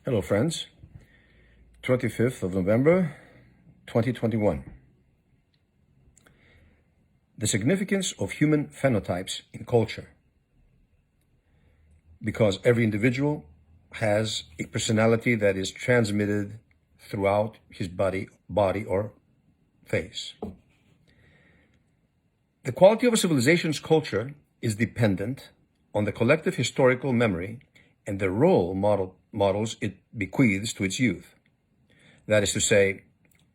Hello, friends. 25th of November, 2021. The significance of human phenotypes in culture. Because every individual has a personality that is transmitted throughout his body or face. The quality of a civilization's culture is dependent on the collective historical memory and the role models it bequeaths to its youth. That is to say,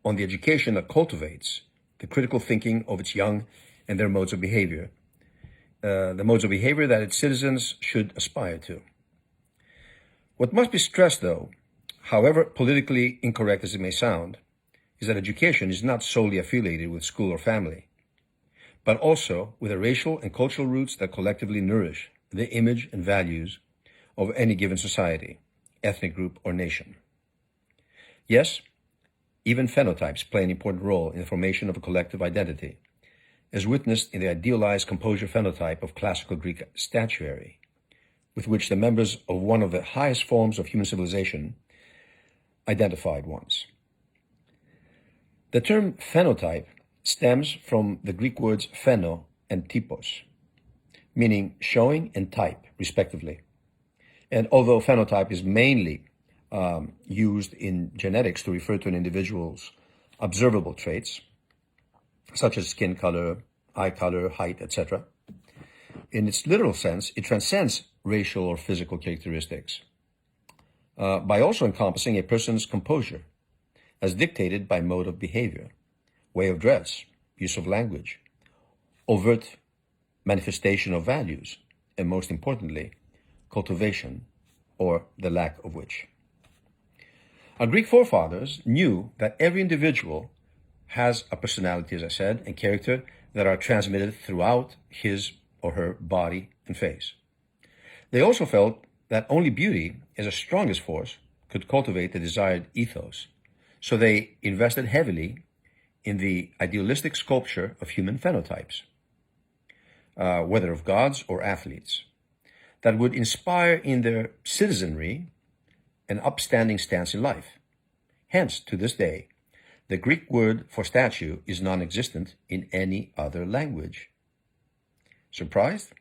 on the education that cultivates the critical thinking of its young and their modes of behavior, the modes of behavior that its citizens should aspire to. What must be stressed, though, however politically incorrect as it may sound, is that education is not solely affiliated with school or family, but also with the racial and cultural roots that collectively nourish the image and values of any given society, ethnic group, or nation. Yes, even phenotypes play an important role in the formation of a collective identity, as witnessed in the idealized composure phenotype of classical Greek statuary, with which the members of one of the highest forms of human civilization identified once. The term phenotype stems from the Greek words pheno and typos, meaning showing and type, respectively. And although phenotype is mainly used in genetics to refer to an individual's observable traits, such as skin color, eye color, height, etc., in its literal sense, it transcends racial or physical characteristics by also encompassing a person's composure, as dictated by mode of behavior, way of dress, use of language, overt manifestation of values, and most importantly, cultivation, or the lack of which. Our Greek forefathers knew that every individual has a personality, as I said, and character that are transmitted throughout his or her body and face. They also felt that only beauty, as the strongest force, could cultivate the desired ethos, so they invested heavily in the idealistic sculpture of human phenotypes, whether of gods or athletes, that would inspire in their citizenry an upstanding stance in life. Hence, to this day, the Greek word for statue is non-existent in any other language. Surprised?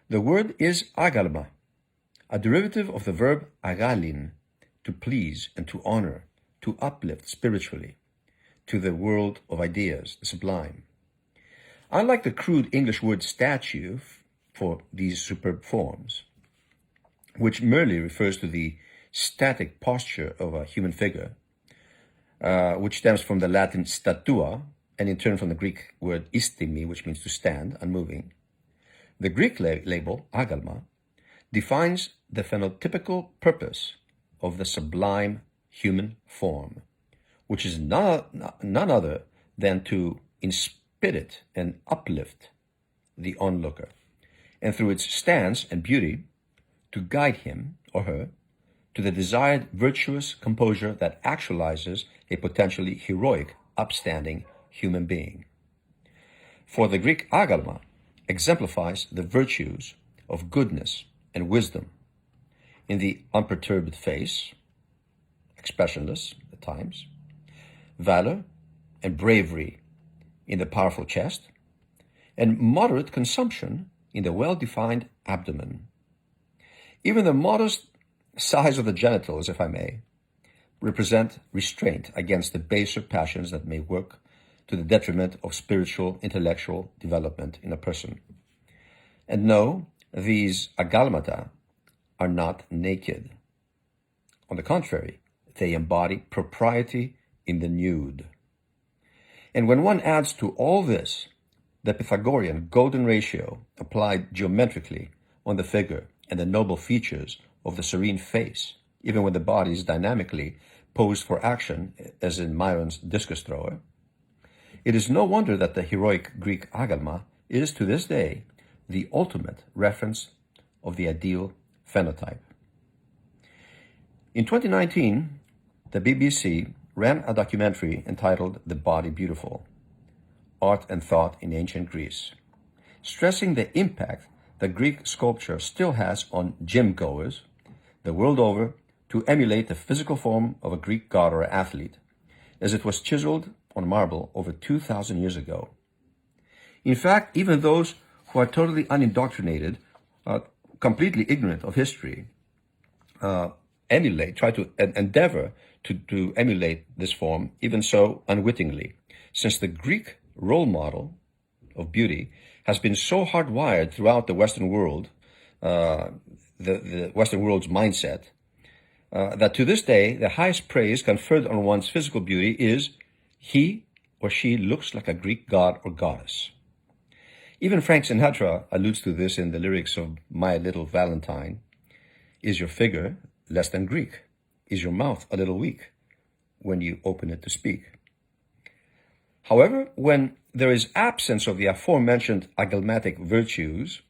The word is agalma, a derivative of the verb agalin, to please and to honor, to uplift spiritually, to the world of ideas, the sublime. Unlike the crude English word statue for these superb forms, which merely refers to the static posture of a human figure, which stems from the Latin statua, and in turn from the Greek word istimi, which means to stand, unmoving. The Greek label, agalma, defines the phenotypical purpose of the sublime human form, which is none other than to inspirit and uplift the onlooker, and through its stance and beauty, to guide him or her to the desired virtuous composure that actualizes a potentially heroic, upstanding human being. For the Greek agalma exemplifies the virtues of goodness and wisdom in the unperturbed face, expressionless at times, valor and bravery in the powerful chest, and moderate consumption in the well-defined abdomen. Even the modest size of the genitals, if I may, represent restraint against the baser passions that may work to the detriment of spiritual, intellectual development in a person. And no, these agalmata are not naked. On the contrary, they embody propriety in the nude. And when one adds to all this the Pythagorean golden ratio applied geometrically on the figure and the noble features of the serene face, even when the body is dynamically posed for action, as in Myron's discus thrower, it is no wonder that the heroic Greek agalma is to this day the ultimate reference of the ideal phenotype. In 2019, the BBC ran a documentary entitled The Body Beautiful, Art and Thought in Ancient Greece, stressing the impact that Greek sculpture still has on gym goers the world over to emulate the physical form of a Greek god or athlete, as it was chiseled on marble over 2,000 years ago. In fact, even those who are totally unindoctrinated, completely ignorant of history, try to endeavor to emulate this form, even so unwittingly, since the Greek role model of beauty has been so hardwired throughout the Western world, the Western world's mindset, that to this day, the highest praise conferred on one's physical beauty is he or she looks like a Greek god or goddess. Even Frank Sinatra alludes to this in the lyrics of My Little Valentine. Is your figure less than Greek? Is your mouth a little weak when you open it to speak? However, when there is absence of the aforementioned agilmatic virtues,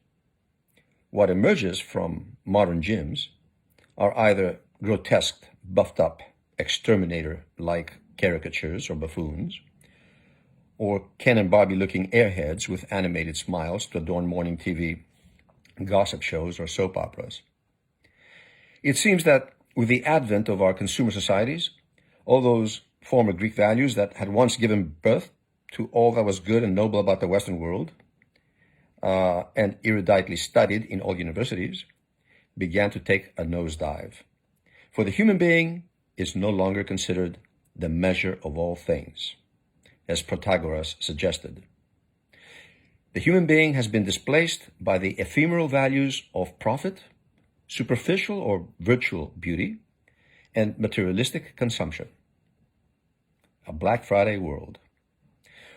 what emerges from modern gyms are either grotesque, buffed up, exterminator-like caricatures or buffoons, or Ken and Barbie looking airheads with animated smiles to adorn morning TV gossip shows or soap operas. It seems that with the advent of our consumer societies, all those former Greek values that had once given birth to all that was good and noble about the Western world, and eruditely studied in all universities, began to take a nosedive. For the human being is no longer considered the measure of all things, as Protagoras suggested. The human being has been displaced by the ephemeral values of profit, superficial or virtual beauty, and materialistic consumption. A Black Friday world.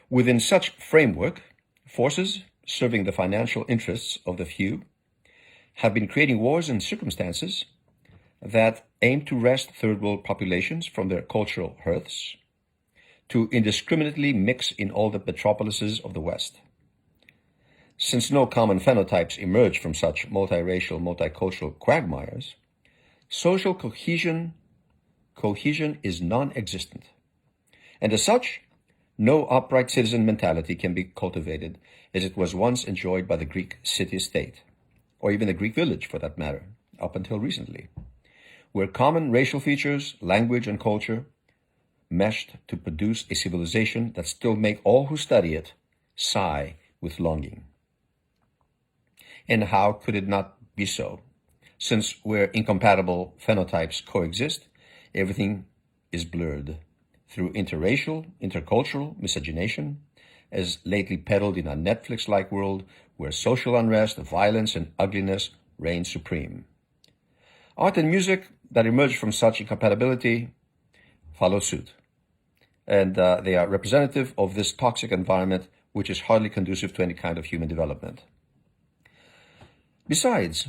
Within such framework, forces serving the financial interests of the few have been creating wars and circumstances that aim to wrest third world populations from their cultural hearths, to indiscriminately mix in all the metropolises of the West. Since no common phenotypes emerge from such multiracial, multicultural quagmires, social cohesion is non-existent. And as such, no upright citizen mentality can be cultivated as it was once enjoyed by the Greek city-state, or even the Greek village for that matter, up until recently, where common racial features, language, and culture meshed to produce a civilization that still make all who study it sigh with longing. And how could it not be so? Since where incompatible phenotypes coexist, everything is blurred through interracial, intercultural miscegenation, as lately peddled in a Netflix-like world where social unrest, violence, and ugliness reign supreme. Art and music that emerge from such incompatibility follow suit. And they are representative of this toxic environment, which is hardly conducive to any kind of human development. Besides,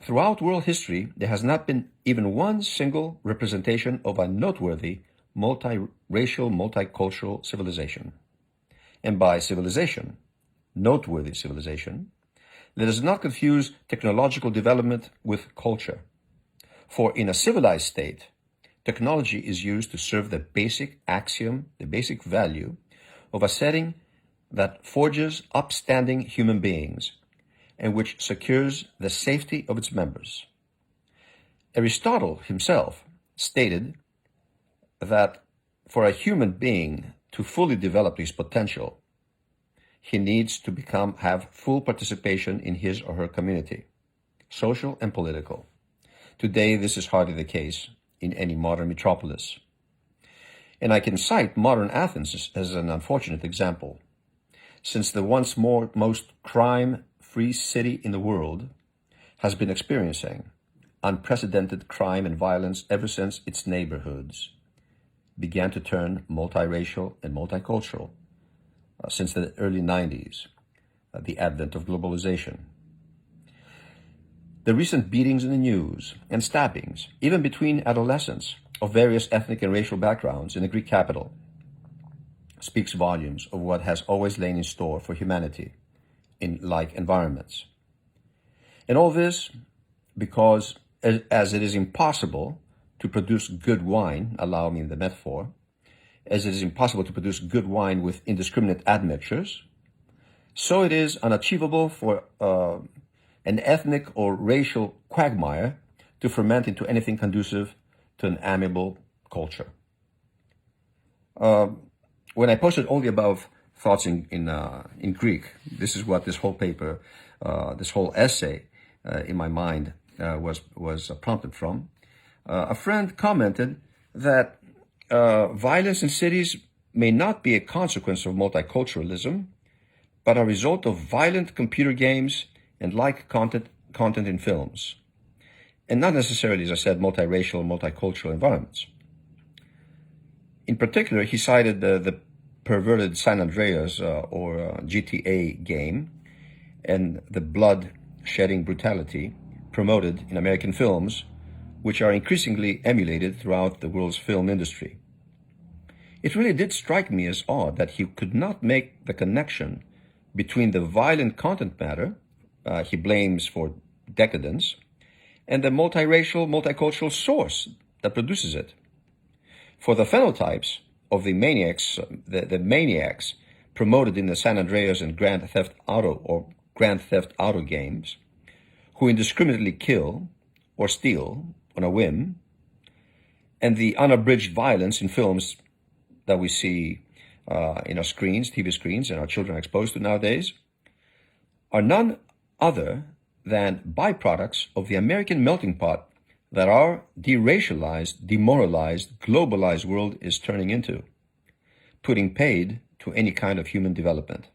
throughout world history, there has not been even one single representation of a noteworthy multiracial, multicultural civilization. And by civilization, noteworthy civilization, let us not confuse technological development with culture. For in a civilized state, technology is used to serve the basic axiom, the basic value of a setting that forges upstanding human beings and which secures the safety of its members. Aristotle himself stated that for a human being to fully develop his potential, he needs to have full participation in his or her community, social and political. Today, this is hardly the case in any modern metropolis. And I can cite modern Athens as an unfortunate example, since the once most crime-free city in the world has been experiencing unprecedented crime and violence ever since its neighborhoods began to turn multiracial and multicultural since the early 90s, the advent of globalization. The recent beatings in the news and stabbings, even between adolescents of various ethnic and racial backgrounds in the Greek capital, speaks volumes of what has always lain in store for humanity in like environments. And all this because, as it is impossible to produce good wine, allow me the metaphor, as it is impossible to produce good wine with indiscriminate admixtures, so it is unachievable for an ethnic or racial quagmire to ferment into anything conducive to an amiable culture. When I posted all the above thoughts in Greek, this is what this whole paper, this whole essay in my mind was prompted from. A friend commented that violence in cities may not be a consequence of multiculturalism, but a result of violent computer games and like content in films, and not necessarily, as I said, multiracial, multicultural environments. In particular, he cited the perverted San Andreas or GTA game and the blood-shedding brutality promoted in American films, which are increasingly emulated throughout the world's film industry. It really did strike me as odd that he could not make the connection between the violent content matter he blames for decadence and the multiracial, multicultural source that produces it. For the phenotypes of the maniacs, the maniacs promoted in the San Andreas and Grand Theft Auto games, who indiscriminately kill or steal on a whim, and the unabridged violence in films that we see in our screens, TV screens, and our children are exposed to nowadays, are none other than byproducts of the American melting pot that our deracialized, demoralized, globalized world is turning into, putting paid to any kind of human development.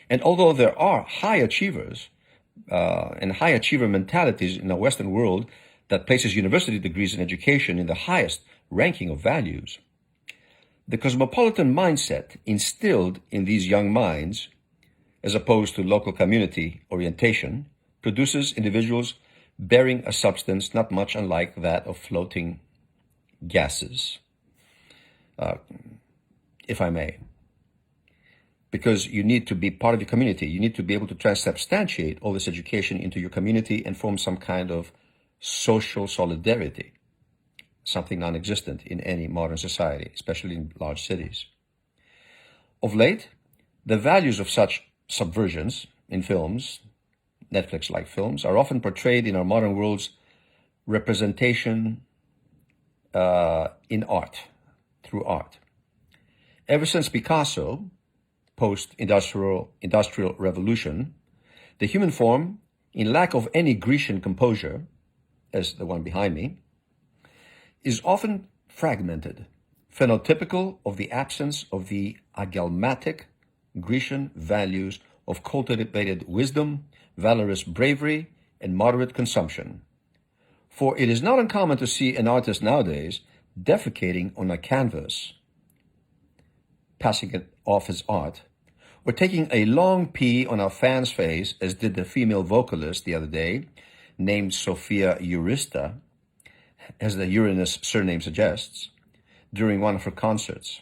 And although there are high achievers and high achiever mentalities in the Western world that places university degrees in education in the highest ranking of values, the cosmopolitan mindset instilled in these young minds, as opposed to local community orientation, produces individuals bearing a substance not much unlike that of floating gases, if I may. Because you need to be part of your community. You need to be able to transubstantiate all this education into your community and form some kind of social solidarity, something non-existent in any modern society, especially in large cities. Of late, the values of such subversions in films, Netflix-like films, are often portrayed in our modern world's representation in art, through art. Ever since Picasso, post-industrial revolution, the human form, in lack of any Grecian composure, as the one behind me, is often fragmented, phenotypical of the absence of the agalmatic Grecian values of cultivated wisdom, valorous bravery, and moderate consumption. For it is not uncommon to see an artist nowadays defecating on a canvas, passing it off as art, or taking a long pee on a fan's face, as did the female vocalist the other day, named Sophia Eurista, as the Uranus surname suggests, during one of her concerts.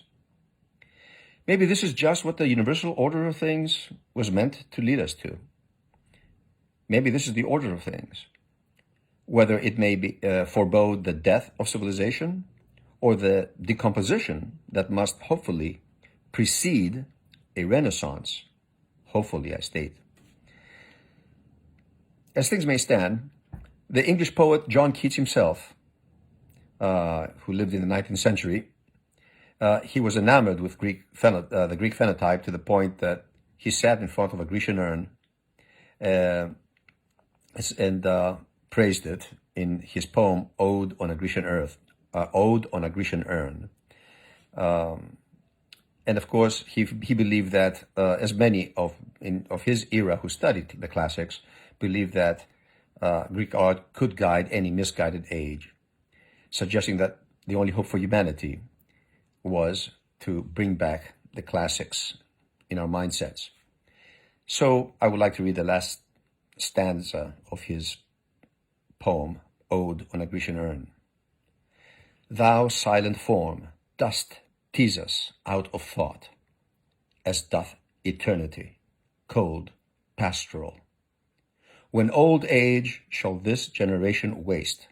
Maybe this is just what the universal order of things was meant to lead us to. Maybe this is the order of things, whether it may be forebode the death of civilization or the decomposition that must hopefully precede a renaissance. Hopefully, I state. As things may stand, the English poet John Keats himself, who lived in the 19th century, he was enamored with the Greek phenotype to the point that he sat in front of a Grecian urn and praised it in his poem "Ode on a Grecian Urn." And of course, he believed that, as many of his era who studied the classics believed that Greek art could guide any misguided age, suggesting that the only hope for humanity was to bring back the classics in our mindsets. So I would like to read the last stanza of his poem, Ode on a Grecian Urn. Thou silent form dost tease us out of thought, as doth eternity, cold, pastoral. When old age shall this generation waste,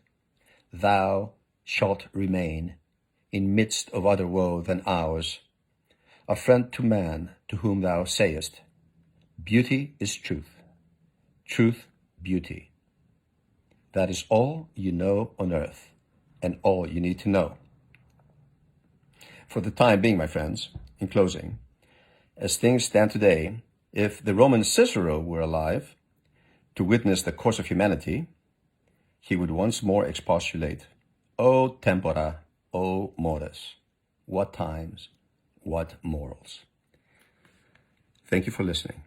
thou shalt remain in midst of other woe than ours, a friend to man to whom thou sayest, beauty is truth, truth beauty. That is all you know on earth, and all you need to know. For the time being, my friends, in closing, as things stand today, if the Roman Cicero were alive to witness the course of humanity, he would once more expostulate, O tempora, O mores, what times, what morals. Thank you for listening.